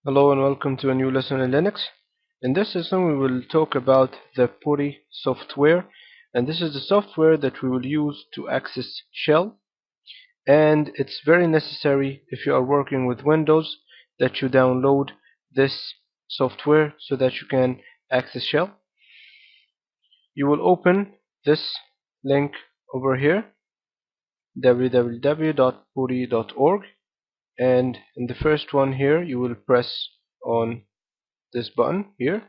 Hello and welcome to a new lesson in Linux. In this lesson we will talk about the putty software, and this is the software that we will use to access shell, and it's very necessary if you are working with Windows that you download this software so that you can access shell. You will open this link over here, www.putty.org, and in the first one here you will press on this button here.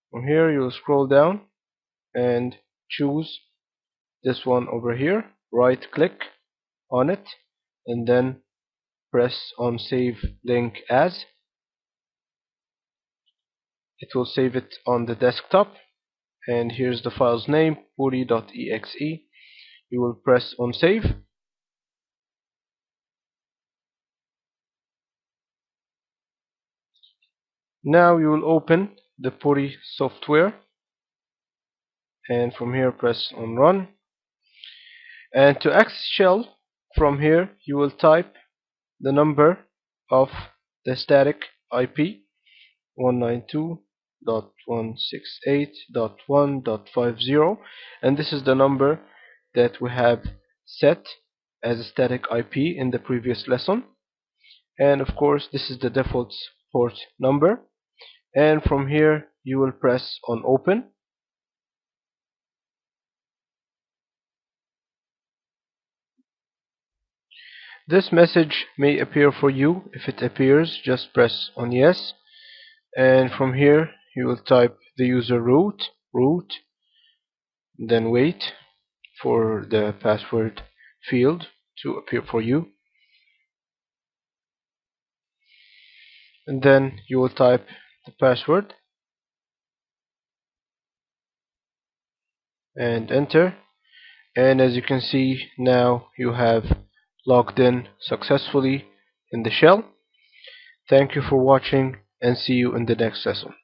From here you will scroll down and choose this one over here, right click on it and then press on save link as. It will save it on the desktop, and here's the file's name, putty.exe. You will press on save. Now you will open the putty software, and from here press on run. And to access shell, from here you will type the number of the static IP 192.168.1.50, and this is the number that we have set as a static IP in the previous lesson, and of course this is the default port number. And from here you will press on open. This message may appear for you. If it appears, just press on yes, and from here you will type the user root, then wait for the password field to appear for you, and then you will type the password and enter. And as you can see, now you have logged in successfully in the shell. Thank you for watching and see you in the next lesson.